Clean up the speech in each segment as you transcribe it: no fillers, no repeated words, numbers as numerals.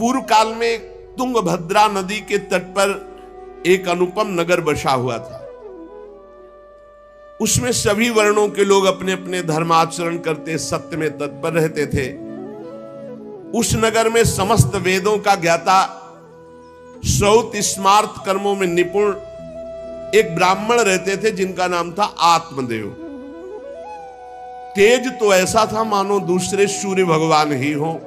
पूर्व काल में तुंगभद्रा नदी के तट पर एक अनुपम नगर बसा हुआ था। उसमें सभी वर्णों के लोग अपने अपने धर्माचरण करते, सत्य में तत्पर रहते थे। उस नगर में समस्त वेदों का ज्ञाता, श्रौत स्मार्त कर्मों में निपुण एक ब्राह्मण रहते थे जिनका नाम था आत्मदेव। तेज तो ऐसा था मानो दूसरे सूर्य भगवान ही हो।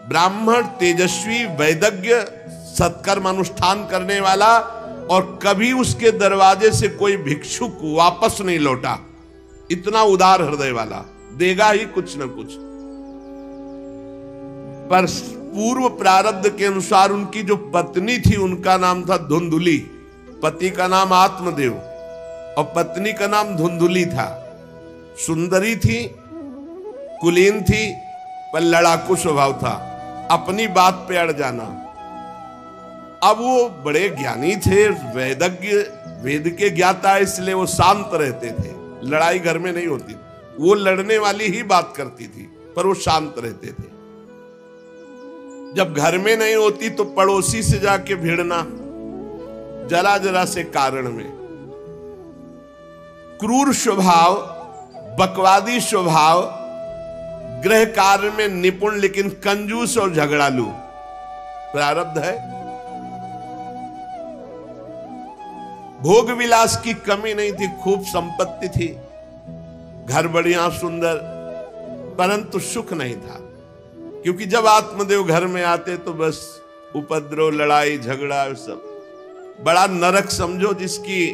ब्राह्मण तेजस्वी, वैदज्ञ, सत्कर्म अनुष्ठान करने वाला, और कभी उसके दरवाजे से कोई भिक्षुक वापस नहीं लौटा। इतना उदार हृदय वाला, देगा ही कुछ न कुछ। पर पूर्व प्रारब्ध के अनुसार उनकी जो पत्नी थी उनका नाम था धुंधुली। पति का नाम आत्मदेव और पत्नी का नाम धुंधुली था। सुंदरी थी, कुलीन थी, पर लड़ाकू स्वभाव था, अपनी बात पे अड़ जाना। अब वो बड़े ज्ञानी थे, वेदज्ञ, वेद के ज्ञाता, इसलिए वो शांत रहते थे। लड़ाई घर में नहीं होती, वो लड़ने वाली ही बात करती थी, पर वो शांत रहते थे। जब घर में नहीं होती तो पड़ोसी से जाके भिड़ना, जरा जरा से कारण में। क्रूर स्वभाव, बकवादी स्वभाव, गृह कार्य में निपुण लेकिन कंजूस और झगड़ालू प्रारब्ध है। भोग विलास की कमी नहीं थी, खूब संपत्ति थी, घर बढ़िया सुंदर, परंतु सुख नहीं था। क्योंकि जब आत्मदेव घर में आते तो बस उपद्रव, लड़ाई झगड़ा, सब बड़ा नरक समझो। जिसकी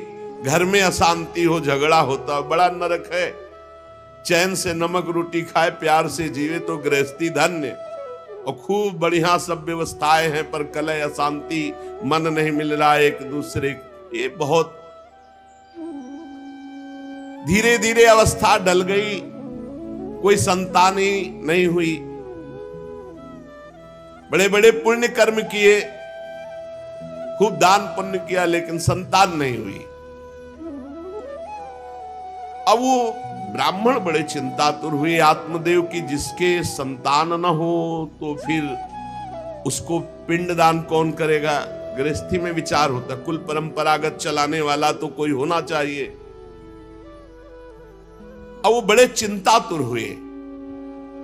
घर में अशांति हो, झगड़ा होता हो, बड़ा नरक है। चैन से नमक रोटी खाए, प्यार से जीवे तो गृहस्थी धन्य। और खूब बढ़िया सब व्यवस्थाएं हैं, पर कलह, अशांति, मन नहीं मिल रहा एक दूसरे, ये बहुत धीरे धीरे अवस्था डल गई। कोई संतान ही नहीं हुई। बड़े बड़े पुण्य कर्म किए, खूब दान पुण्य किया, लेकिन संतान नहीं हुई। अब वो ब्राह्मण बड़े चिंतातुर हुए आत्मदेव की, जिसके संतान न हो तो फिर उसको पिंडदान कौन करेगा। गृहस्थी में विचार होता, कुल परंपरागत चलाने वाला तो कोई होना चाहिए। अब वो बड़े चिंतातुर हुए,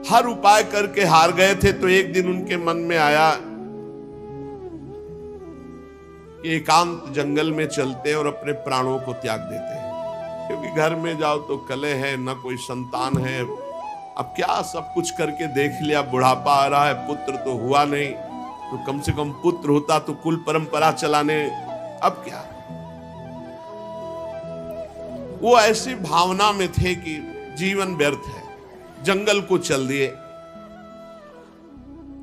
हर उपाय करके हार गए थे। तो एक दिन उनके मन में आया कि एकांत जंगल में चलते हैं और अपने प्राणों को त्याग देते हैं। क्योंकि घर में जाओ तो कलह है, न कोई संतान है। अब क्या, सब कुछ करके देख लिया, बुढ़ापा आ रहा है, पुत्र तो हुआ नहीं, तो कम से कम पुत्र होता तो कुल परंपरा चलाने। अब क्या, वो ऐसी भावना में थे कि जीवन व्यर्थ है, जंगल को चल दिए।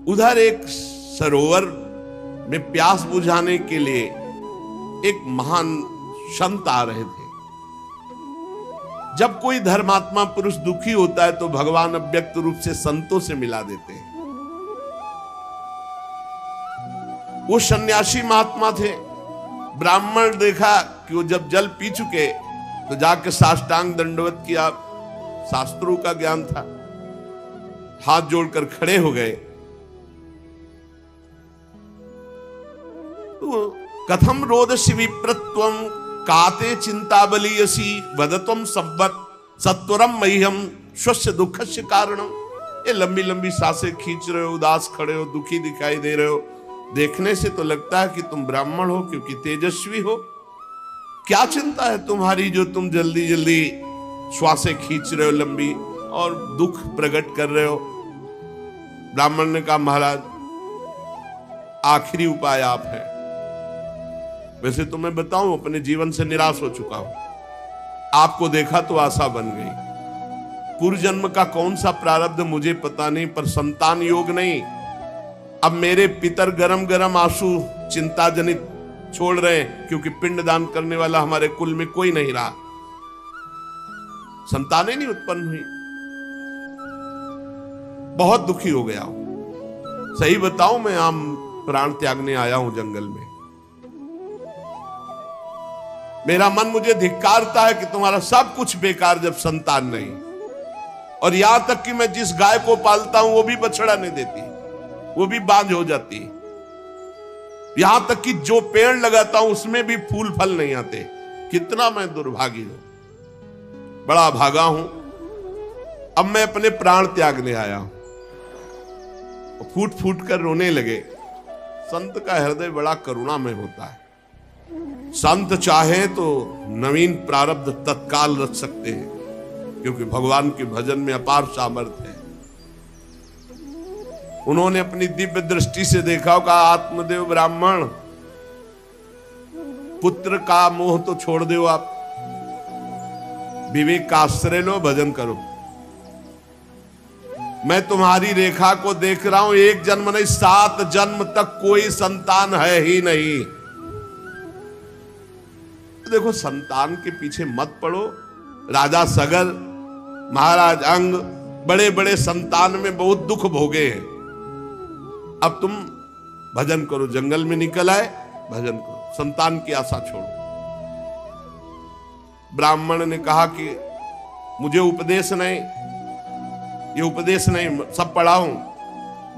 उधर एक सरोवर में प्यास बुझाने के लिए एक महान संत आ रहे थे। जब कोई धर्मात्मा पुरुष दुखी होता है तो भगवान अव्यक्त रूप से संतों से मिला देते हैं। वो सन्यासी महात्मा थे। ब्राह्मण देखा कि वो जब जल पी चुके तो जाके साष्टांग दंडवत किया, शास्त्रों का ज्ञान था, हाथ जोड़कर खड़े हो गए। तो कथम रोदसी विप्रत्वम काते चिंता बलियसी वदत्वम सब्बत सत्वरम मह्यम स्वस्य दुखस्य कारणम। ये लंबी लंबी सांसें खींच रहे हो, उदास खड़े हो, दुखी दिखाई दे रहे हो। देखने से तो लगता है कि तुम ब्राह्मण हो, क्योंकि तेजस्वी हो। क्या चिंता है तुम्हारी जो तुम जल्दी जल्दी श्वासें खींच रहे हो लंबी, और दुख प्रकट कर रहे हो। ब्राह्मण ने कहा, महाराज आखिरी उपाय आप है। वैसे तो मैं बताऊं, अपने जीवन से निराश हो चुका हूं। आपको देखा तो आशा बन गई। पूर्व जन्म का कौन सा प्रारब्ध मुझे पता नहीं, पर संतान योग नहीं। अब मेरे पितर गरम गरम आंसू चिंता जनित छोड़ रहे हैं, क्योंकि पिंडदान करने वाला हमारे कुल में कोई नहीं रहा, संतानें नहीं उत्पन्न हुई। बहुत दुखी हो गया हूं। सही बताऊं, मैं आम प्राण त्यागने आया हूं जंगल में। मेरा मन मुझे धिक्कारता है कि तुम्हारा सब कुछ बेकार जब संतान नहीं। और यहां तक कि मैं जिस गाय को पालता हूं वो भी बछड़ा नहीं देती। वो भी बांझ हो जाती है। यहां तक कि जो पेड़ लगाता हूं उसमें भी फूल फल नहीं आते। कितना मैं दुर्भागी हूं, बड़ा भागा हूं। अब मैं अपने प्राण त्यागने आया हूं। फूट फूट कर रोने लगे। संत का हृदय बड़ा करुणामय होता है। संत चाहे तो नवीन प्रारब्ध तत्काल रच सकते हैं, क्योंकि भगवान के भजन में अपार सामर्थ्य है। उन्होंने अपनी दिव्य दृष्टि से देखा, कहा आत्मदेव ब्राह्मण, पुत्र का मोह तो छोड़ दो, आप विवेक का आश्रय लो, भजन करो। मैं तुम्हारी रेखा को देख रहा हूं, एक जन्म नहीं 7 जन्म तक कोई संतान है ही नहीं। देखो, संतान के पीछे मत पड़ो। राजा सगर, महाराज अंग, बड़े बड़े संतान में बहुत दुख भोगे हैं। अब तुम भजन करो। जंगल में निकल आए, भजन करो, संतान की आशा छोड़ो। ब्राह्मण ने कहा कि मुझे उपदेश नहीं, ये उपदेश नहीं, सब पढ़ा हूं,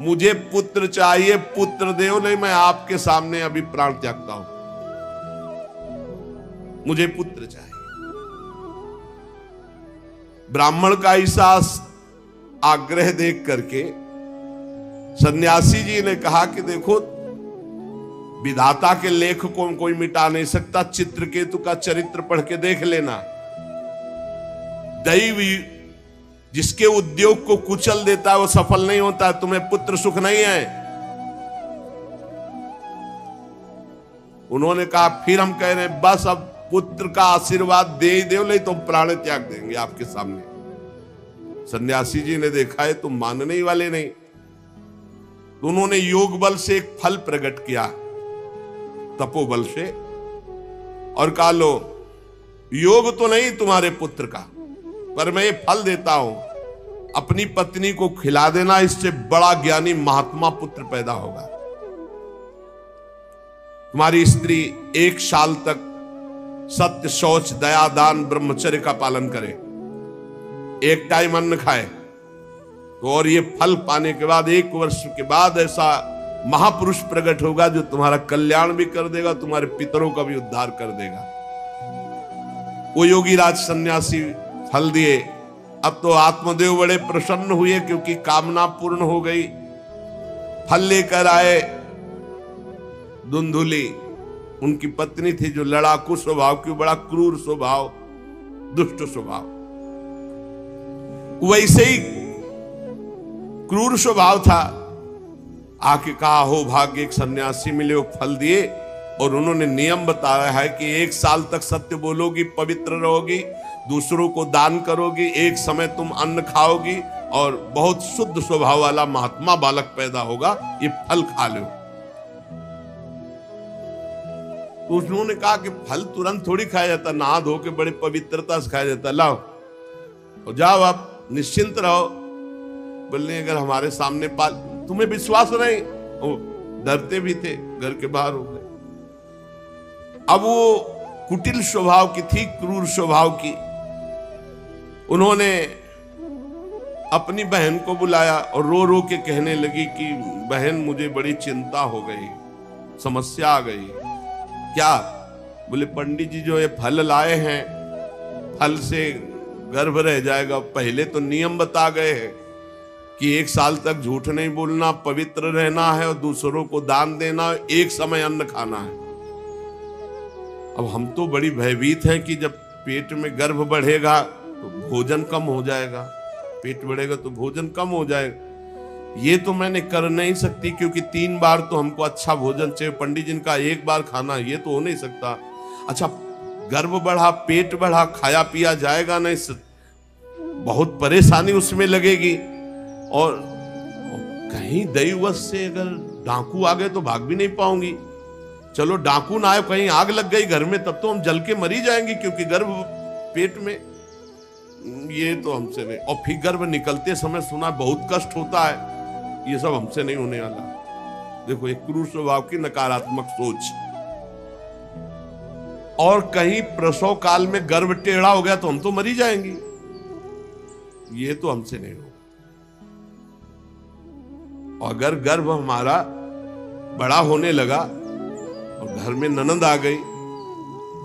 मुझे पुत्र चाहिए, पुत्र दो, नहीं मैं आपके सामने अभी प्राण त्यागता हूं, मुझे पुत्र चाहिए। ब्राह्मण का ऐसा आग्रह देख करके सन्यासी जी ने कहा कि देखो, विधाता के लेख को कोई मिटा नहीं सकता। चित्रकेतु का चरित्र पढ़ के देख लेना। दैव जिसके उद्योग को कुचल देता है वो सफल नहीं होता। तुम्हें पुत्र सुख नहीं है। उन्होंने कहा फिर हम कह रहे हैं बस अब पुत्र का आशीर्वाद दे ही दो, नहीं तो प्राण त्याग देंगे आपके सामने। सन्यासी जी ने देखा है तुम मानने ही वाले नहीं, तो उन्होंने योग बल से एक फल प्रकट किया, तपोबल से, और कहा लो, योग तो नहीं तुम्हारे पुत्र का, पर मैं ये फल देता हूं, अपनी पत्नी को खिला देना, इससे बड़ा ज्ञानी महात्मा पुत्र पैदा होगा। तुम्हारी स्त्री 1 साल तक सत्य, शौच, दया, दान, ब्रह्मचर्य का पालन करे, 1 टाइम अन्न खाए, तो और ये फल पाने के बाद 1 वर्ष के बाद ऐसा महापुरुष प्रकट होगा जो तुम्हारा कल्याण भी कर देगा, तुम्हारे पितरों का भी उद्धार कर देगा। वो योगी राज सन्यासी फल दिए। अब तो आत्मदेव बड़े प्रसन्न हुए क्योंकि कामना पूर्ण हो गई। फल लेकर आए। धुंधुली उनकी पत्नी थी, जो लड़ाकू स्वभाव की, बड़ा क्रूर स्वभाव, दुष्ट स्वभाव, वैसे ही क्रूर स्वभाव था। आके कहा हो भाग्य, एक सन्यासी मिले, वो फल दिए, और उन्होंने नियम बताया है कि 1 साल तक सत्य बोलोगी, पवित्र रहोगी, दूसरों को दान करोगी, एक समय तुम अन्न खाओगी, और बहुत शुद्ध स्वभाव वाला महात्मा बालक पैदा होगा, ये फल खा लो। तो उन्होंने कहा कि फल तुरंत थोड़ी खाया जाता, नहा धो के बड़े पवित्रता से खाया जाता, लाओ और जाओ, आप निश्चिंत रहो। बोलने अगर हमारे सामने पाल, तुम्हें विश्वास नहीं, डरते भी थे, घर के बाहर हो गए। अब वो कुटिल स्वभाव की थी, क्रूर स्वभाव की। उन्होंने अपनी बहन को बुलाया और रो रो के कहने लगी कि बहन मुझे बड़ी चिंता हो गई, समस्या आ गई। क्या? बोले पंडित जी जो ये फल लाए हैं, फल से गर्भ रह जाएगा। पहले तो नियम बता गए हैं कि 1 साल तक झूठ नहीं बोलना, पवित्र रहना है, और दूसरों को दान देना, एक समय अन्न खाना है। अब हम तो बड़ी भयभीत हैं कि जब पेट में गर्भ बढ़ेगा तो भोजन कम हो जाएगा, पेट बढ़ेगा तो भोजन कम हो जाएगा। ये तो मैंने कर नहीं सकती, क्योंकि 3 बार तो हमको अच्छा भोजन चाहिए, पंडित जी का 1 बार खाना, ये तो हो नहीं सकता। अच्छा, गर्भ बढ़ा, पेट बढ़ा, खाया पिया जाएगा नहीं, बहुत परेशानी उसमें लगेगी। और कहीं दैववश से अगर डाकू आ गए तो भाग भी नहीं पाऊंगी। चलो डाकू ना आए, कहीं आग लग गई घर में, तब तो हम जल के मरी जाएंगे, क्योंकि गर्भ पेट में, ये तो हमसे नहीं। और फिर गर्भ निकलते समय सुना बहुत कष्ट होता है, ये सब हमसे नहीं होने वाला। देखो, एक क्रूर स्वभाव की नकारात्मक सोच। और कहीं प्रसव काल में गर्भ टेढ़ा हो गया तो हम तो मरी जाएंगे, ये तो हमसे नहीं होगा। और अगर गर्भ हमारा बड़ा होने लगा और घर में ननद आ गई,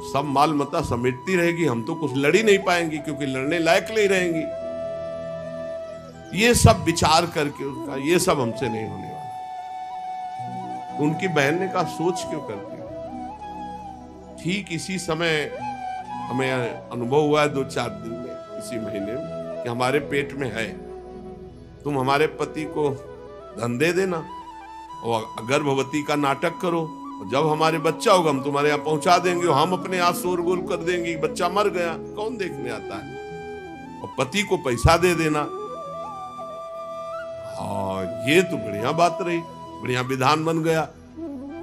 सब माल मता समेटती रहेगी, हम तो कुछ लड़ ही नहीं पाएंगे क्योंकि लड़ने लायक नहीं रहेंगी। ये सब विचार करके उसका ये सब हमसे नहीं होने वाला। तो उनकी बहन ने कहा सोच क्यों करती हो? ठीक इसी समय हमें अनुभव हुआ है 2-4 दिन में, इसी महीने में, कि हमारे पेट में है, तुम हमारे पति को धन दे देना और गर्भवती का नाटक करो, और जब हमारे बच्चा होगा हम तुम्हारे यहाँ पहुंचा देंगे और हम अपने यहाँ शोरगुल कर देंगे, बच्चा मर गया, कौन देखने आता है, और पति को पैसा दे देना। हाँ, ये तो बढ़िया बात रही, बढ़िया विधान बन गया,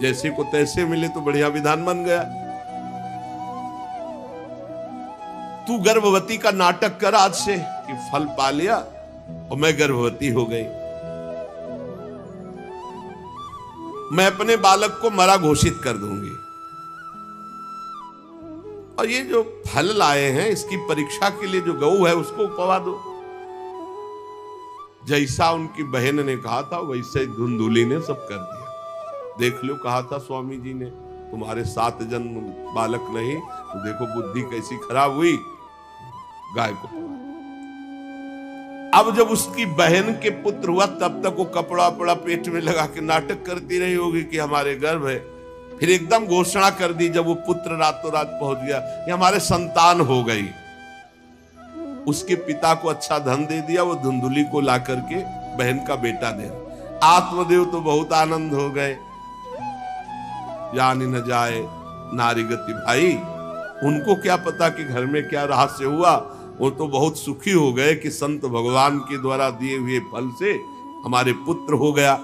जैसे को तैसे मिले तो बढ़िया विधान बन गया। तू गर्भवती का नाटक कर आज से कि फल पा लिया और मैं गर्भवती हो गई, मैं अपने बालक को मरा घोषित कर दूंगी, और ये जो फल लाए हैं इसकी परीक्षा के लिए जो गऊ है उसको उपवा दो। जैसा उनकी बहन ने कहा था वैसे धुंधुली ने सब कर दिया। देख लो, कहा था स्वामी जी ने तुम्हारे 7 जन्म बालक नहीं, तो देखो बुद्धि कैसी खराब हुई, गाय को। अब जब उसकी बहन के पुत्र हुआ तब तक वो कपड़ा पड़ा पेट में लगा के नाटक करती रही होगी कि हमारे गर्भ है। फिर एकदम घोषणा कर दी जब वो पुत्र रातों रात पहुंच गया कि हमारे संतान हो गई। उसके पिता को अच्छा धन दे दिया, वो धुंधुली को ला करके बहन का बेटा दे। आत्मदेव तो बहुत आनंद हो गए, जानी न जाए नारी गति भाई, उनको क्या पता कि घर में क्या रहस्य हुआ। वो तो बहुत सुखी हो गए कि संत भगवान के द्वारा दिए हुए फल से हमारे पुत्र हो गया।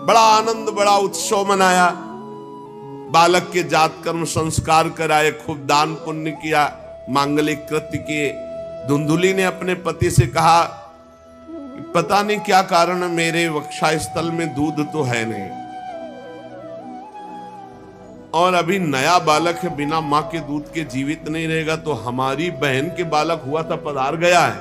बड़ा आनंद, बड़ा उत्सव मनाया, बालक के जात कर्म संस्कार कराए, खूब दान पुण्य किया, मांगलिक कृत्य किए। धुंधुली ने अपने पति से कहा पता नहीं क्या कारण मेरे वक्षस्थल में दूध तो है नहीं, और अभी नया बालक है, बिना मां के दूध के जीवित नहीं रहेगा, तो हमारी बहन के बालक हुआ था पधार गया है,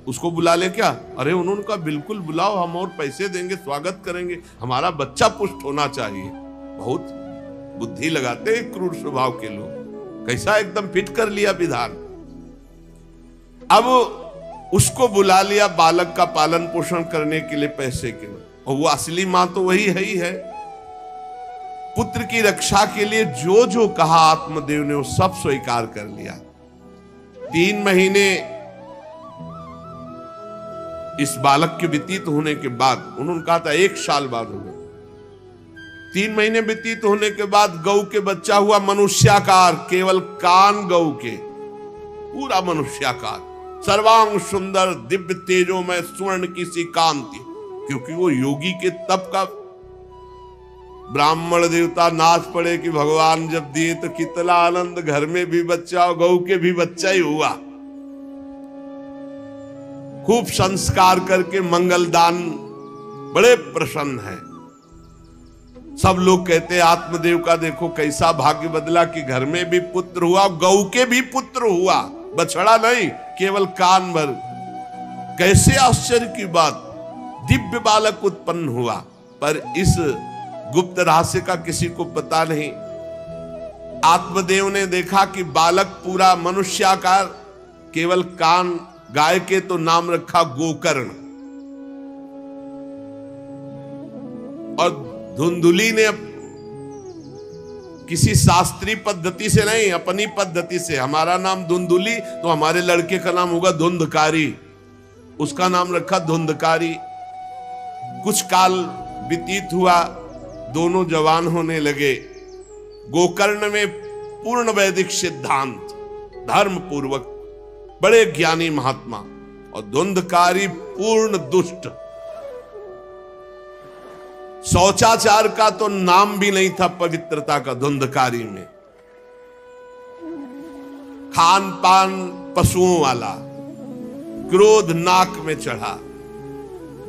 उसको बुला ले क्या? अरे उन्होंने कहा बिल्कुल बुलाओ, हम और पैसे देंगे, स्वागत करेंगे, हमारा बच्चा पुष्ट होना चाहिए। बहुत बुद्धि लगाते हैं क्रूर स्वभाव के लोग, कैसा एकदम फिट कर लिया विधान। अब उसको बुला लिया बालक का पालन पोषण करने के लिए पैसे के, और वो असली मां तो वही है ही है। पुत्र की रक्षा के लिए जो जो कहा आत्मदेव ने वो सब स्वीकार कर लिया। 3 महीने इस बालक के व्यतीत होने के बाद, उन्होंने कहा था 1 साल बाद होगा, 3 महीने व्यतीत होने के बाद गौ के बच्चा हुआ मनुष्याकार, केवल कान गौ के, पूरा मनुष्याकार, सर्वांग सुंदर, दिव्य तेजों में स्वर्ण की सी कांति, क्योंकि वो योगी के तप का। ब्राह्मण देवता नाच पड़े कि भगवान जब दिए तो कितना आनंद, घर में भी बच्चा और गौ के भी बच्चा ही हुआ। खूब संस्कार करके मंगल दान, बड़े प्रसन्न है। सब लोग कहते हैं आत्मदेव का देखो कैसा भाग्य बदला कि घर में भी पुत्र हुआ, गौ के भी पुत्र हुआ, बछड़ा नहीं, केवल कान भर। कैसे आश्चर्य की बात, दिव्य बालक उत्पन्न हुआ। पर इस गुप्त रहस्य का किसी को पता नहीं। आत्मदेव ने देखा कि बालक पूरा मनुष्याकार, केवल कान, गाय के तो नाम रखा गोकर्ण। और धुंधुली ने किसी शास्त्रीय पद्धति से नहीं, अपनी पद्धति से, हमारा नाम धुंधुली तो हमारे लड़के का नाम होगा धुंधकारी, उसका नाम रखा धुंधकारी। कुछ काल व्यतीत हुआ, दोनों जवान होने लगे। गोकर्ण में पूर्ण वैदिक सिद्धांत, धर्म पूर्वक, बड़े ज्ञानी महात्मा, और धुंधकारी पूर्ण दुष्ट। शौचाचार का तो नाम भी नहीं था पवित्रता का धुंधकारी में। खान पान पशुओं वाला, क्रोध नाक में चढ़ा,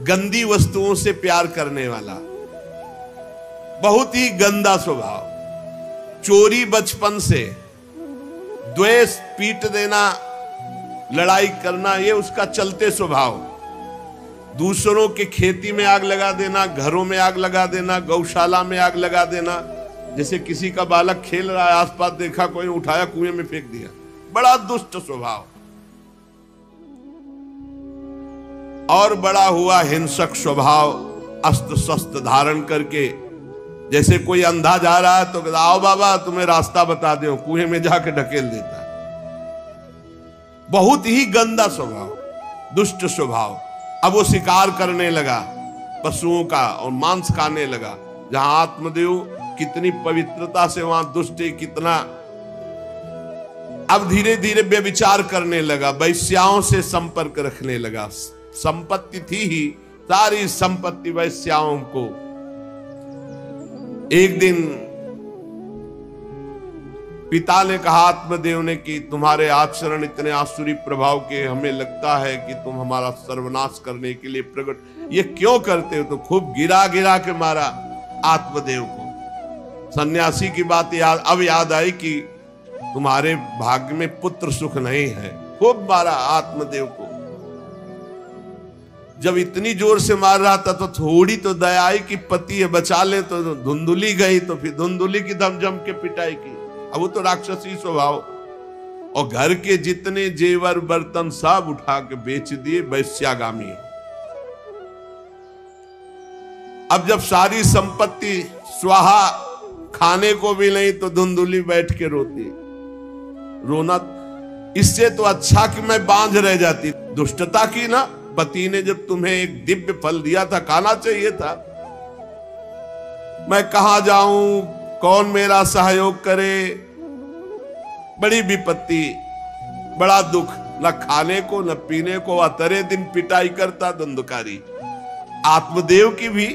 गंदी वस्तुओं से प्यार करने वाला, बहुत ही गंदा स्वभाव। चोरी बचपन से, द्वेष, पीट देना, लड़ाई करना, ये उसका चलते स्वभाव। दूसरों के खेती में आग लगा देना, घरों में आग लगा देना, गौशाला में आग लगा देना। जैसे किसी का बालक खेल रहा है, आसपास देखा कोई, उठाया कुएं में फेंक दिया। बड़ा दुष्ट स्वभाव। और बड़ा हुआ हिंसक स्वभाव, अस्त्र शस्त्र धारण करके। जैसे कोई अंधा जा रहा है तो आओ बाबा तुम्हें रास्ता बता दो, कुएं में जाके ढकेल देता है। बहुत ही गंदा स्वभाव, दुष्ट स्वभाव। अब वो शिकार करने लगा पशुओं का और मांस खाने लगा। जहां आत्मदेव कितनी पवित्रता से, वहां दुष्ट कितना। अब धीरे धीरे व्यभिचार करने लगा, वैश्याओं से संपर्क रखने लगा। संपत्ति थी ही, सारी संपत्ति वैश्याओं को। एक दिन पिता ने कहा आत्मदेव ने कि तुम्हारे आचरण इतने आसुरी प्रभाव के, हमें लगता है कि तुम हमारा सर्वनाश करने के लिए प्रकट, ये क्यों करते हो? तो खूब गिरा गिरा के मारा आत्मदेव को। सन्यासी की बात अब याद आई कि तुम्हारे भाग्य में पुत्र सुख नहीं है। खूब मारा आत्मदेव को। जब इतनी जोर से मार रहा था तो थोड़ी तो दया आई कि पति है, बचा ले। तो धुंधुली गई तो फिर धुंधुली की दम जम के पिटाई की। अब वो तो राक्षसी स्वभाव। और घर के जितने जेवर बर्तन सब उठा के बेच दिए, वैश्यागामी। अब जब सारी संपत्ति स्वाहा, खाने को भी नहीं, तो धुंधुली बैठ के रोती। रोना इससे तो अच्छा कि मैं बांझ रह जाती। दुष्टता की ना, पति ने जब तुम्हें एक दिव्य फल दिया था, खाना चाहिए था। मैं कहां जाऊं, कौन मेरा सहयोग करे? बड़ी विपत्ति, बड़ा दुख, न खाने को न पीने को। अतरे दिन पिटाई करता धुंधकारी, आत्मदेव की भी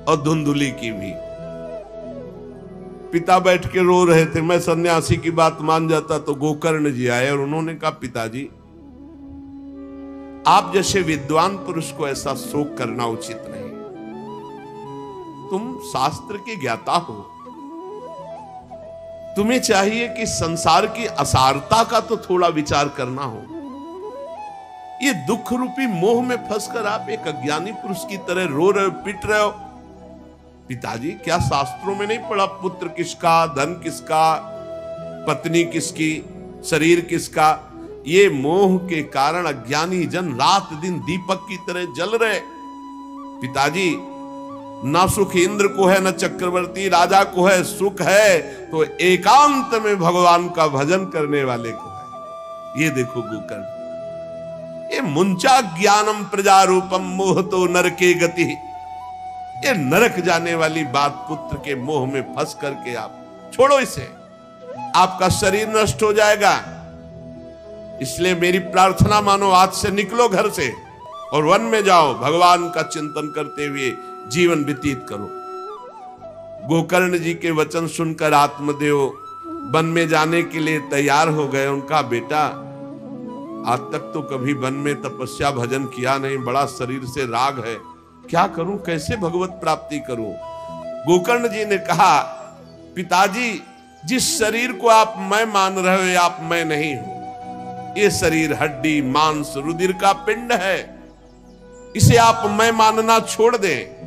और धुंधुली की भी। पिता बैठ के रो रहे थे। मैं सन्यासी की बात मान जाता तो गोकर्ण जी आए और उन्होंने कहा पिताजी, आप जैसे विद्वान पुरुष को ऐसा शोक करना उचित नहीं। तुम शास्त्र के ज्ञाता हो, तुम्हें चाहिए कि संसार की असारता का तो थोड़ा विचार करना हो। ये दुख रूपी मोह में फंसकर आप एक अज्ञानी पुरुष की तरह रो रहे हो, पिट रहे हो। पिताजी, क्या शास्त्रों में नहीं पढ़ा पुत्र किसका, धन किसका, पत्नी किसकी, शरीर किसका? ये मोह के कारण अज्ञानी जन रात दिन दीपक की तरह जल रहे। पिताजी, ना सुख इंद्र को है, न चक्रवर्ती राजा को है। सुख है तो एकांत में भगवान का भजन करने वाले को है। ये देखो गोकर्ण, ये मुंचा ज्ञानम प्रजारूपम मोह तो नरके गति। ये नरक जाने वाली बात, पुत्र के मोह में फंस करके आप छोड़ो इसे, आपका शरीर नष्ट हो जाएगा। इसलिए मेरी प्रार्थना मानो, आज से निकलो घर से और वन में जाओ, भगवान का चिंतन करते हुए जीवन व्यतीत करो। गोकर्ण जी के वचन सुनकर आत्मदेव वन में जाने के लिए तैयार हो गए। उनका बेटा, आज तक तो कभी वन में तपस्या भजन किया नहीं, बड़ा शरीर से राग है, क्या करूं, कैसे भगवत प्राप्ति करूं? गोकर्ण जी ने कहा पिताजी, जिस शरीर को आप मैं मान रहे हो, आप मैं नहीं हूं। ये शरीर हड्डी मांस रुधिर का पिंड है, इसे आप मैं मानना छोड़ दें।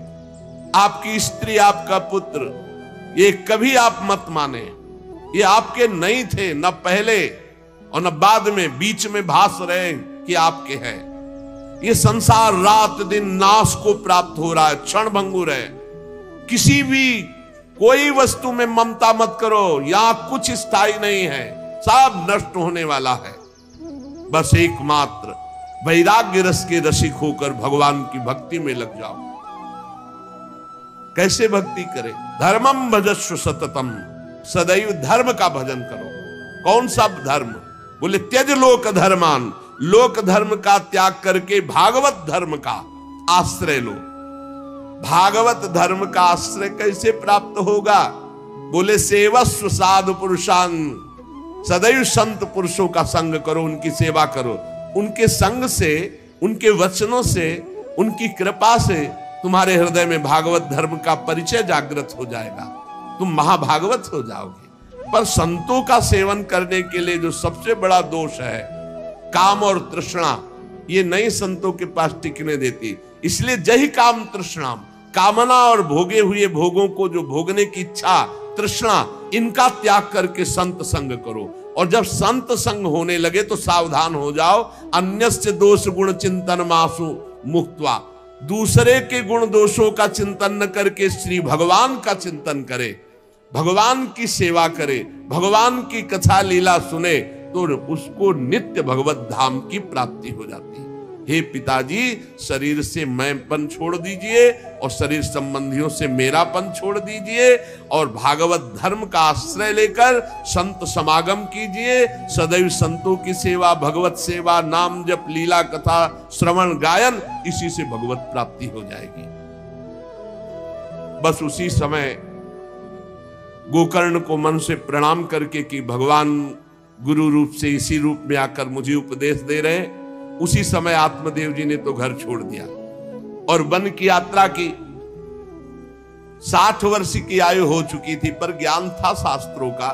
आपकी स्त्री, आपका पुत्र, ये कभी आप मत माने। ये आपके नहीं थे, न पहले और न बाद में, बीच में भास रहे कि आपके हैं। ये संसार रात दिन नाश को प्राप्त हो रहा है, क्षण भंगुर है। किसी भी कोई वस्तु में ममता मत करो, यहां कुछ स्थायी नहीं है, सब नष्ट होने वाला है। बस एकमात्र वैराग्य रस के रसिक होकर भगवान की भक्ति में लग जाओ। कैसे भक्ति करें? धर्मम भजस्व सततम, सदैव धर्म का भजन करो। कौन सा धर्म? बोले त्यज लोक धर्मान, लोक धर्म का त्याग करके भागवत धर्म का आश्रय लो। भागवत धर्म का आश्रय कैसे प्राप्त होगा? बोले सेवस्व साधु पुरुषान, सदैव संत पुरुषों का संग करो, उनकी सेवा करो। उनके संग से, उनके वचनों से, उनकी कृपा से तुम्हारे हृदय में भागवत धर्म का परिचय जागृत हो जाएगा, तुम महाभागवत हो जाओगे। पर संतों का सेवन करने के लिए जो सबसे बड़ा दोष है, काम और तृष्णा, ये नई संतों के पास टिकने देती। इसलिए जही काम तृष्णाम, कामना और भोगे हुए भोगों को, जो भोगने की इच्छा तृष्णा, इनका त्याग करके संत संग करो। और जब संत संग होने लगे तो सावधान हो जाओ, अन्यस्य दोष गुण चिंतन मासु मुक्त्वा, दूसरे के गुण दोषों का चिंतन न करके श्री भगवान का चिंतन करे, भगवान की सेवा करे, भगवान की कथा लीला सुने, तो उसको नित्य भगवत धाम की प्राप्ति हो जाती है। हे पिताजी, शरीर से मैंपन छोड़ दीजिए और शरीर संबंधियों से मेरापन छोड़ दीजिए और भागवत धर्म का आश्रय लेकर संत समागम कीजिए। सदैव संतों की सेवा, भगवत सेवा, नाम जप, लीला कथा श्रवण गायन, इसी से भगवत प्राप्ति हो जाएगी। बस उसी समय गोकर्ण को मन से प्रणाम करके कि भगवान गुरु रूप से इसी रूप में आकर मुझे उपदेश दे रहे हैं, उसी समय आत्मदेव जी ने तो घर छोड़ दिया और वन की यात्रा की। 60 वर्ष की आयु हो चुकी थी, पर ज्ञान था शास्त्रों का।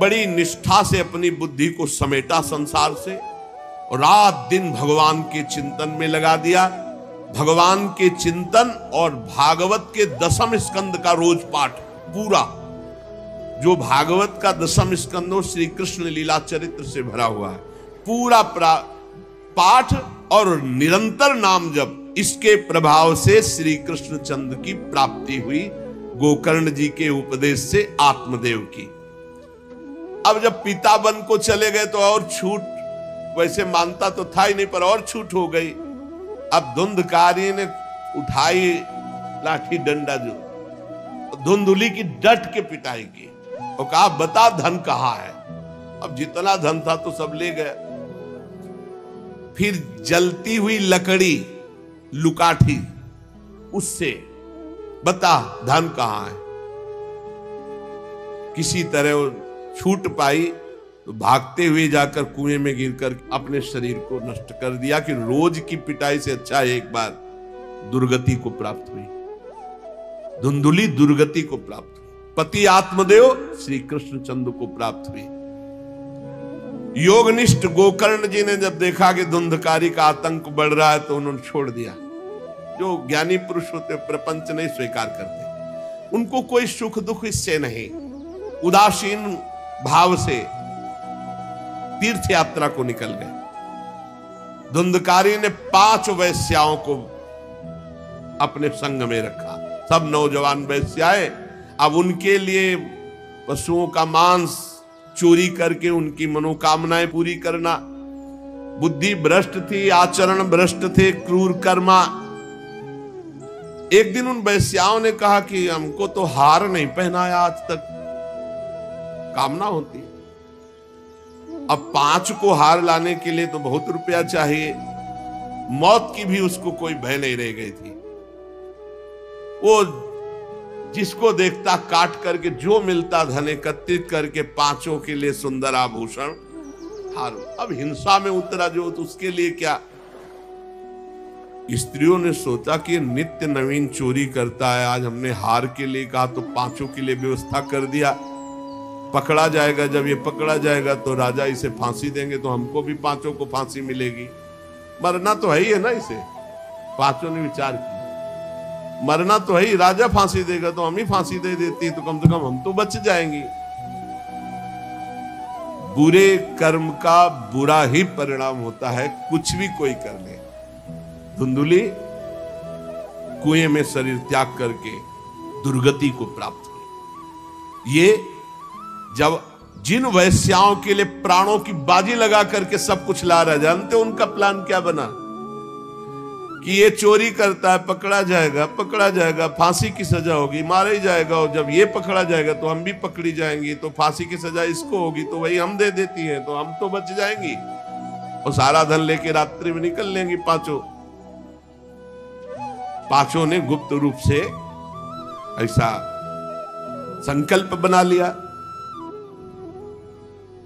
बड़ी निष्ठा से अपनी बुद्धि को समेटा संसार से और रात दिन भगवान के चिंतन में लगा दिया। भगवान के चिंतन और भागवत के 10वें स्कंद का रोज पाठ पूरा, जो भागवत का 10वां स्कंद हो श्री कृष्ण लीला चरित्र से भरा हुआ है, पूरा पाठ और निरंतर नाम जप, इसके प्रभाव से श्री कृष्ण चंद्र की प्राप्ति हुई गोकर्ण जी के उपदेश से आत्मदेव की। अब जब पिता बन को चले गए तो और छूट, वैसे मानता तो था ही नहीं पर और छूट हो गई। अब धुंधकारी ने उठाई लाठी डंडा, जो धुंधुली की डट के पिटाई की और कहा बता धन कहाँ है। अब जितना धन था तो सब ले गए। फिर जलती हुई लकड़ी लुकाठी, उससे बता धन कहाँ है। किसी तरह वो छूट पाई तो भागते हुए जाकर कुएं में गिरकर अपने शरीर को नष्ट कर दिया कि रोज की पिटाई से अच्छा एक बार दुर्गति को प्राप्त हुई। धुंधुली दुर्गति को प्राप्त हुई, पति आत्मदेव श्री कृष्ण चंद्र को प्राप्त हुई। योगनिष्ठ गोकर्ण जी ने जब देखा कि धुंधकारी का आतंक बढ़ रहा है तो उन्होंने छोड़ दिया। जो ज्ञानी पुरुष होते प्रपंच नहीं स्वीकार करते, उनको कोई सुख दुख इससे नहीं, उदासीन भाव से तीर्थ यात्रा को निकल गए। धुंधकारी ने 5 वैश्याओं को अपने संग में रखा, सब नौजवान वैश्याएं। अब उनके लिए पशुओं का मांस चोरी करके उनकी मनोकामनाएं पूरी करना। बुद्धि भ्रष्ट थी, आचरण भ्रष्ट थे, क्रूर कर्मा। एक दिन उन वैश्याओं ने कहा कि हमको तो हार नहीं पहनाया आज तक, कामना होती। अब 5 को हार लाने के लिए तो बहुत रुपया चाहिए। मौत की भी उसको कोई भय नहीं रह गई थी। वो जिसको देखता काट करके जो मिलता धन एकत्रित करके 5 के लिए सुंदर आभूषण हार। अब हिंसा में उतरा जो, तो उसके लिए क्या। स्त्रियों ने सोचा कि नित्य नवीन चोरी करता है, आज हमने हार के लिए कहा तो 5 के लिए व्यवस्था कर दिया। पकड़ा जाएगा, जब ये पकड़ा जाएगा तो राजा इसे फांसी देंगे, तो हमको भी 5 को फांसी मिलेगी। मरना तो है ही है ना इसे। 5 ने विचार किया मरना तो है ही, राजा फांसी देगा तो हम ही फांसी दे देती तो कम से कम हम तो बच जाएंगे। बुरे कर्म का बुरा ही परिणाम होता है, कुछ भी कोई कर ले। धुंधुली कुएं में शरीर त्याग करके दुर्गति को प्राप्त हुई। ये जब जिन वैश्याओं के लिए प्राणों की बाजी लगा करके सब कुछ ला रहा, जानते उनका प्लान क्या बना कि ये चोरी करता है, पकड़ा जाएगा, फांसी की सजा होगी, मारा ही जाएगा। और जब ये पकड़ा जाएगा तो हम भी पकड़ी जाएंगी, तो फांसी की सजा इसको होगी, तो वही हम दे देती है, तो हम तो बच जाएंगी और सारा धन लेके रात्रि में निकल लेंगी 5 ने गुप्त रूप से ऐसा संकल्प बना लिया।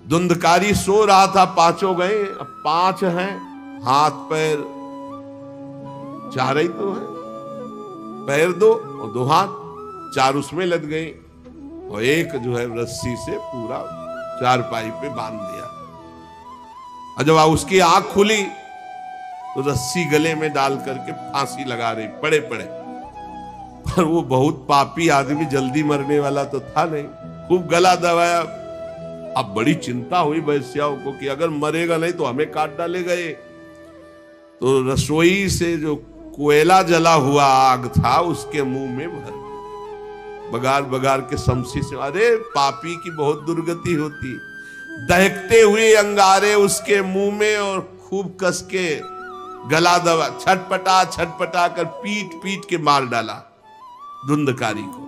धुंधकारी सो रहा था, 5 गए, अब 5 हैं, हाथ पैर 4 ही तो है, पैर 2 और 2 हाथ, 4 उसमें लद गए और एक जो है रस्सी से पूरा चारपाई पे बांध दिया। और जब उसकी आंख खुली तो रस्सी गले में डाल करके फांसी लगा रही पड़े पड़े। पर वो बहुत पापी आदमी, जल्दी मरने वाला तो था नहीं, खूब गला दबाया। अब बड़ी चिंता हुई वैश्याओं को कि अगर मरेगा नहीं तो हमें काट डालेगा ये। तो रसोई से जो कोयला जला हुआ आग था उसके मुंह में भर, बगार बगार के शमशी से। अरे पापी की बहुत दुर्गति होती। दहकते हुए अंगारे उसके मुंह में और खूब कस के गला दबा, छटपटा छटपटा कर पीट पीट के मार डाला धुंधकारी को।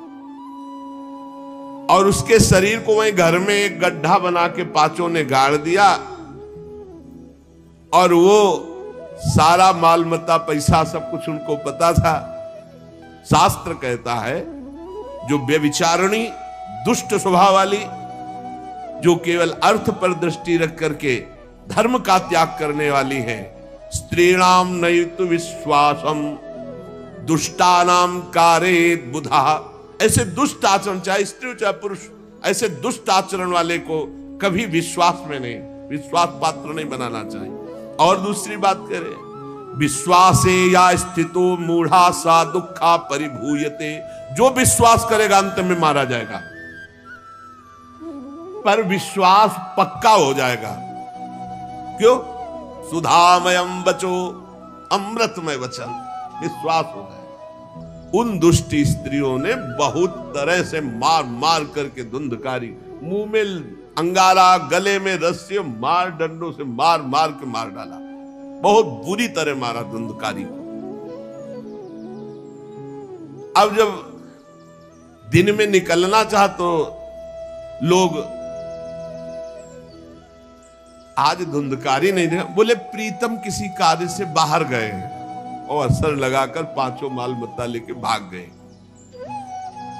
और उसके शरीर को वहीं घर में एक गड्ढा बना के पांचों ने गाड़ दिया। और वो सारा माल मत्ता पैसा सब कुछ उनको पता था। शास्त्र कहता है जो व्यभिचारिणी दुष्ट स्वभाव वाली, जो केवल अर्थ पर दृष्टि रख करके धर्म का त्याग करने वाली है, स्त्रीणाम नयतु विश्वासम दुष्टानाम कारेत बुधा। ऐसे दुष्ट आचरण, चाहे स्त्री हो चाहे पुरुष, ऐसे दुष्ट आचरण वाले को कभी विश्वास में नहीं, विश्वास पात्र नहीं बनाना चाहिए। और दूसरी बात करें, विश्वासे या स्थितो मूढ़ा सा दुखा परिभूयते। जो विश्वास करेगा अंत में मारा जाएगा, पर विश्वास पक्का हो जाएगा। क्यों? सुधामयम बचो, अमृतमय वचन, विश्वास हो जाएगा। उन दुष्ट स्त्रियों ने बहुत तरह से मार मार करके धुंधकारी, मुंह में अंगारा, गले में रस्सी, मार डंडों से मार मार के मार डाला। बहुत बुरी तरह मारा धुंधकारी को। अब जब दिन में निकलना चाह तो लोग, आज धुंधकारी नहीं देखा, बोले प्रीतम किसी कार्य से बाहर गए हैं, और असर लगाकर पांचों माल मत्ता लेके भाग गए।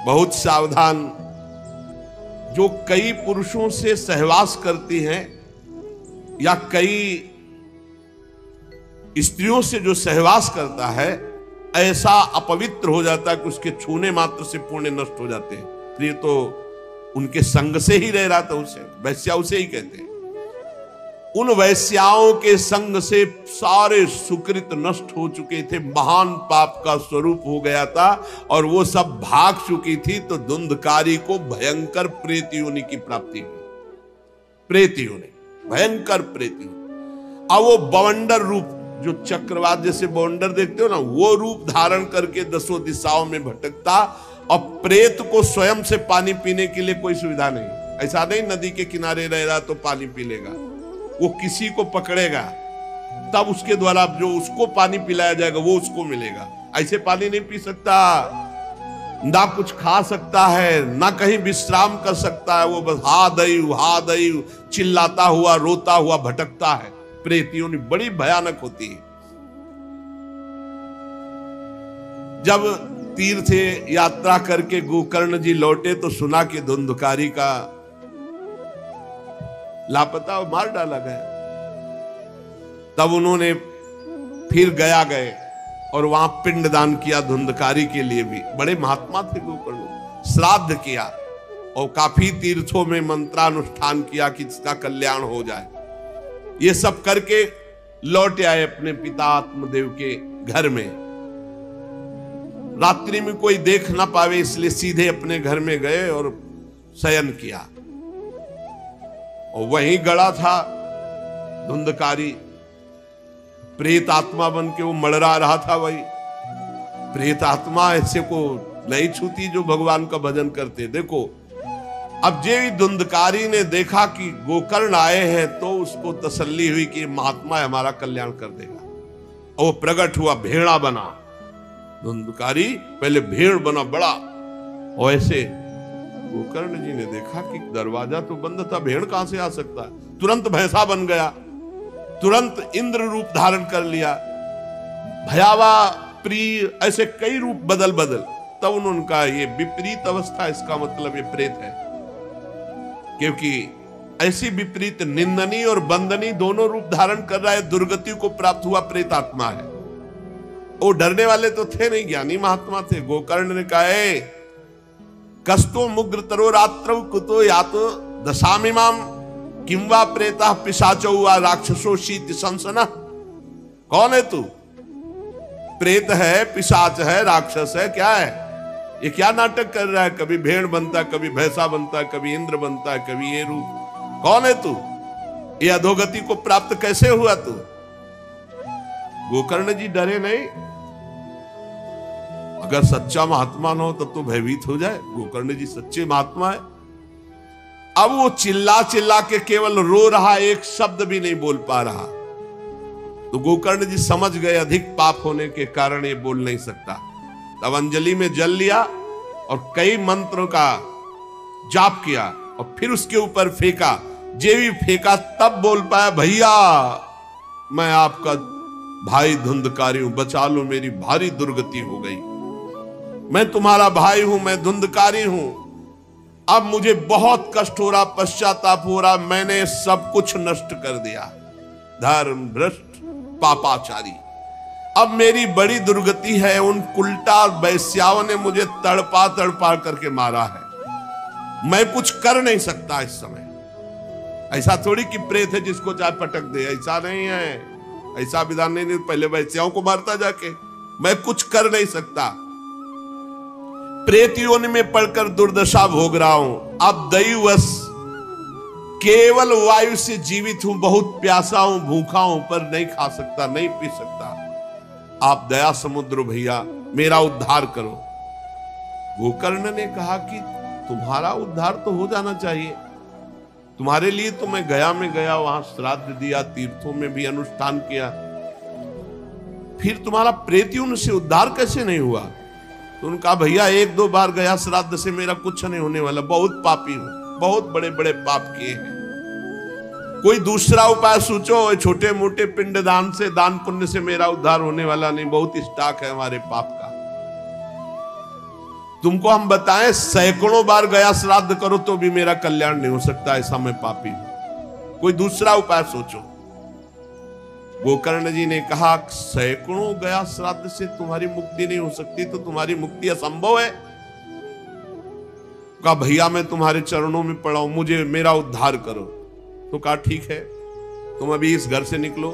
बहुत सावधान। जो कई पुरुषों से सहवास करती हैं या कई स्त्रियों से जो सहवास करता है, ऐसा अपवित्र हो जाता है कि उसके छूने मात्र से पुण्य नष्ट हो जाते हैं। प्रिय तो उनके संग से ही रह रहा था, उसे वैश्या उसे ही कहते हैं। उन वैश्याओं के संग से सारे सुकृत नष्ट हो चुके थे, महान पाप का स्वरूप हो गया था, और वो सब भाग चुकी थी। तो धुंधकारी को भयंकर प्रेत योनि की प्राप्ति हुई। प्रेत योनि, भयंकर प्रेत योनि। अब वो बवंडर रूप, जो चक्रवात जैसे बवंडर देखते हो ना, वो रूप धारण करके दसों दिशाओं में भटकता। और प्रेत को स्वयं से पानी पीने के लिए कोई सुविधा नहीं। ऐसा नहीं नदी के किनारे रह रहा तो पानी पी लेगा, वो किसी को पकड़ेगा तब उसके द्वारा जो उसको पानी पिलाया जाएगा वो उसको मिलेगा। ऐसे पानी नहीं पी सकता, ना कुछ खा सकता है, ना कहीं विश्राम कर सकता है। वो बस हा दई चिल्लाता हुआ, रोता हुआ भटकता है। प्रेत योनि बड़ी भयानक होती है। जब तीर्थ यात्रा करके गोकर्ण जी लौटे तो सुना कि धुंधकारी का लापता और मार डाला गया। तब उन्होंने फिर गया गए और वहां पिंडदान किया धुंधकारी के लिए भी। बड़े महात्मा थे गोकर्ण, श्राद्ध किया और काफी तीर्थों में मंत्रानुष्ठान किया कि इसका कल्याण हो जाए। ये सब करके लौट आए अपने पिता आत्मदेव के घर में। रात्रि में कोई देख ना पावे इसलिए सीधे अपने घर में गए और शयन किया। और वहीं गड़ा था धुंधकारी, प्रेत आत्मा बन के वो मड़रा रहा था। वही प्रेत आत्मा ऐसे को नहीं छूती जो भगवान का भजन करते। देखो अब जे धुंधकारी ने देखा कि गोकर्ण आए हैं तो उसको तसल्ली हुई कि महात्मा हमारा कल्याण कर देगा। और वो प्रकट हुआ, भेड़ा बना। धुंधकारी पहले भेड़ बना बड़ा, और ऐसे गोकर्ण जी ने देखा कि दरवाजा तो बंद था, भेड़ कहां से आ सकता है। तुरंत भैंसा बन गया, तुरंत इंद्र रूप धारण कर लिया, भयावा, प्रिय, ऐसे कई रूप बदल बदल। तब उन्होंने कहा ये विपरीत अवस्था, इसका मतलब ये प्रेत है। क्योंकि ऐसी विपरीत निंदनीय और बंदनीय दोनों रूप धारण कर रहा है, दुर्गति को प्राप्त हुआ प्रेत आत्मा है। वो डरने वाले तो थे नहीं, ज्ञानी महात्मा थे। गोकर्ण ने कहा कस्तो मुग्र तरो रात्रौ कुतो यातो दशामिमाम किंवा प्रेता पिशाचो वा राक्षसो शीत संसना। कौन है तू? प्रेत है, पिशाच है, राक्षस है, क्या है? ये क्या नाटक कर रहा है? कभी भेड़ बनता है, कभी भैंसा बनता है, कभी इंद्र बनता है, कभी ये रूप। कौन है तू? ये अधोगति को प्राप्त कैसे हुआ तू? गोकर्ण जी डरे नहीं। अगर सच्चा महात्मा न हो तब तो भयभीत हो जाए। गोकर्ण जी सच्चे महात्मा है। अब वो चिल्ला चिल्ला के केवल रो रहा, एक शब्द भी नहीं बोल पा रहा। तो गोकर्ण जी समझ गए अधिक पाप होने के कारण ये बोल नहीं सकता। तब अंजलि में जल लिया और कई मंत्रों का जाप किया और फिर उसके ऊपर फेंका। जे भी फेंका तब बोल पाया, भैया मैं आपका भाई धुंधकारी हूं, बचा लो, मेरी भारी दुर्गति हो गई। मैं तुम्हारा भाई हूं, मैं धुंधकारी हूं। अब मुझे बहुत कष्ट हो रहा, पश्चाताप हो रहा, मैंने सब कुछ नष्ट कर दिया, धर्म भ्रष्ट पापाचारी। अब मेरी बड़ी दुर्गति है। उन उल्टा वैश्याओं ने मुझे तड़पा तड़पा करके मारा है। मैं कुछ कर नहीं सकता इस समय। ऐसा थोड़ी कि प्रेत है जिसको चाहे पटक दे, ऐसा नहीं है। ऐसा विधान नहीं, पहले वैश्याओं को मारता जाके। मैं कुछ कर नहीं सकता। प्रेत योनि में पड़कर दुर्दशा भोग रहा हूं। अब दैववश केवल वायु से जीवित हूं, बहुत प्यासा हूं, भूखा हूं, पर नहीं खा सकता, नहीं पी सकता। आप दया समुद्र भैया मेरा उद्धार करो। गोकर्ण ने कहा कि तुम्हारा उद्धार तो हो जाना चाहिए। तुम्हारे लिए तो मैं गया में गया, वहां श्राद्ध दिया, तीर्थों में भी अनुष्ठान किया, फिर तुम्हारा प्रेतयुन से उद्धार कैसे नहीं हुआ? तो उन्होंने कहा भैया एक दो बार गया श्राद्ध से मेरा कुछ नहीं होने वाला, बहुत पापी हूं, बहुत बड़े बड़े पाप किए हैं। कोई दूसरा उपाय सोचो। छोटे मोटे पिंड दान से, दान पुण्य से मेरा उद्धार होने वाला नहीं, बहुत स्टॉक है हमारे पाप का। तुमको हम बताएं सैकड़ों बार गया श्राद्ध करो तो भी मेरा कल्याण नहीं हो सकता, ऐसा मैं पापी हूं। कोई दूसरा उपाय सोचो। गोकर्ण जी ने कहा सैकड़ों गया श्राद्ध से तुम्हारी मुक्ति नहीं हो सकती, तो तुम्हारी मुक्ति असंभव है। कहा भैया मैं तुम्हारे चरणों में पड़ा हूं, मुझे मेरा उद्धार करो। तो कहा ठीक है, तुम अभी इस घर से निकलो,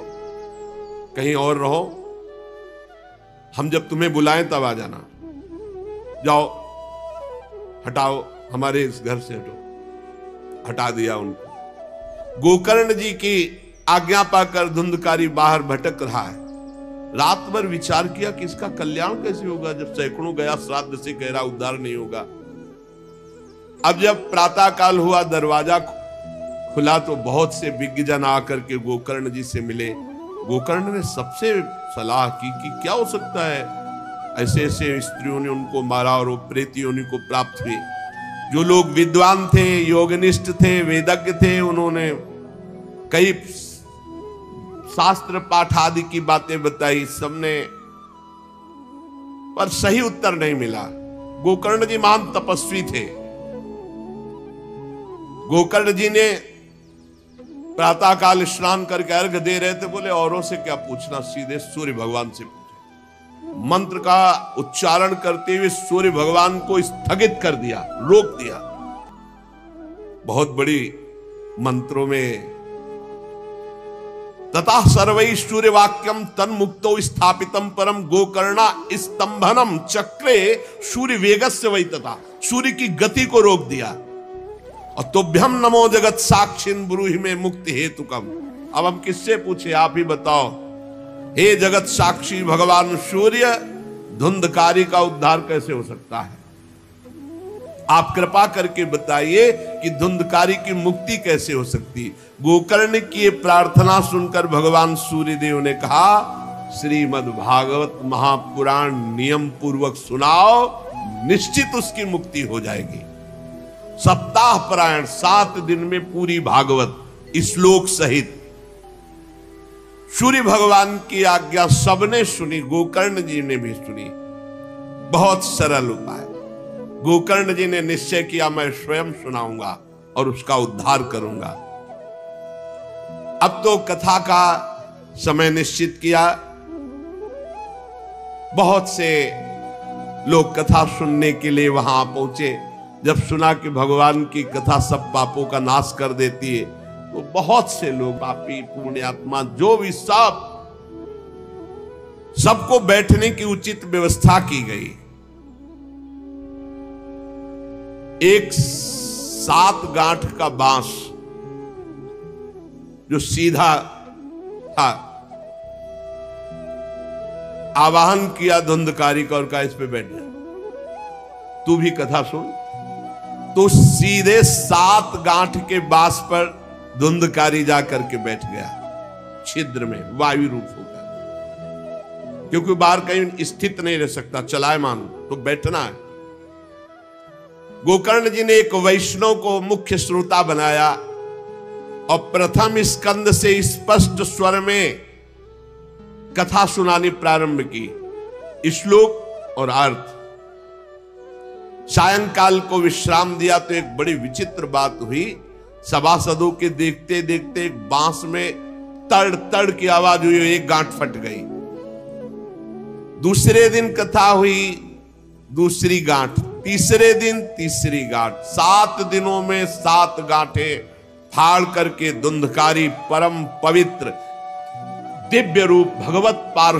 कहीं और रहो, हम जब तुम्हें बुलाएं तब आ जाना। जाओ, हटाओ, हमारे इस घर से हटो। हटा दिया उनको। गोकर्ण जी की आज्ञा पाकर धुंधकारी बाहर भटक रहा है। रात भर विचार किया कि इसका कल्याण कैसे होगा जब सैकड़ों गया श्राद्ध से गहरा उद्धार नहीं होगा। अब जब प्रातः काल हुआ, दरवाजा खुला तो बहुत से विज्ञजन आकर के गोकर्ण जी से मिले। गोकर्ण ने सबसे सलाह की कि क्या हो सकता है, ऐसे ऐसे स्त्रियों ने उनको मारा और वो प्रेत योनि को प्राप्त हुए। जो लोग विद्वान थे, योगनिष्ठ थे, वेदज्ञ थे, उन्होंने कई शास्त्र पाठ आदि की बातें बताई सबने, पर सही उत्तर नहीं मिला। गोकर्ण जी महान तपस्वी थे। गोकर्ण जी ने प्रातः काल स्नान करके अर्घ दे रहे थे, बोले औरों से क्या पूछना, सीधे सूर्य भगवान से पूछे। मंत्र का उच्चारण करते हुए सूर्य भगवान को स्थगित कर दिया, रोक दिया। बहुत बड़ी मंत्रों में तथा सर्वैश्वर्य वाक्यम तन्मुक्तो स्थापितम परम गोकर्णा स्तंभनम चक्रे सूर्य वेगस्य वै, तथा सूर्य की गति को रोक दिया। और तुभ्यम नमो जगत साक्षिन ब्रूहि में मुक्ति हेतुकम। अब हम किससे पूछे, आप ही बताओ। हे जगत साक्षी भगवान सूर्य, धुंधकारी का उद्धार कैसे हो सकता है? आप कृपा करके बताइए कि धुंधकारी की मुक्ति कैसे हो सकती। गोकर्ण की प्रार्थना सुनकर भगवान सूर्यदेव ने कहा श्रीमद् भागवत महापुराण नियम पूर्वक सुनाओ, निश्चित उसकी मुक्ति हो जाएगी। सप्ताह परायण 7 दिन में पूरी भागवत श्लोक सहित। सूर्य भगवान की आज्ञा सबने सुनी, गोकर्ण जी ने भी सुनी। बहुत सरल उपाय। गोकर्ण जी ने निश्चय किया मैं स्वयं सुनाऊंगा और उसका उद्धार करूंगा। अब तो कथा का समय निश्चित किया। बहुत से लोग कथा सुनने के लिए वहां पहुंचे। जब सुना कि भगवान की कथा सब पापों का नाश कर देती है, तो बहुत से लोग पापी पुण्यात्मा जो भी सब सबको बैठने की उचित व्यवस्था की गई। एक 7 गांठ का बांस जो सीधा था, आवाहन किया धुंधकारी का और कहा इस पे बैठ जा, तू भी कथा सुन। तो सीधे 7 गांठ के बांस पर धुंधकारी जा करके बैठ गया, छिद्र में वायु रूप होकर, क्योंकि बाहर कहीं स्थित नहीं रह सकता, चलायमान तो बैठना है। गोकर्ण जी ने एक वैष्णव को मुख्य श्रोता बनाया और प्रथम स्कंद से स्पष्ट स्वर में कथा सुनानी प्रारंभ की, श्लोक और अर्थ। सायंकाल को विश्राम दिया तो एक बड़ी विचित्र बात हुई। सभासदों के देखते देखते एक बांस में तड़ तड़ की आवाज हुई, एक गांठ फट गई। दूसरे दिन कथा हुई, दूसरी गांठ, तीसरे दिन तीसरी गांठ, 7 दिनों में 7 गांठें फाड़ करके धुंधकारी परम पवित्र दिव्य रूप भगवत पार्षद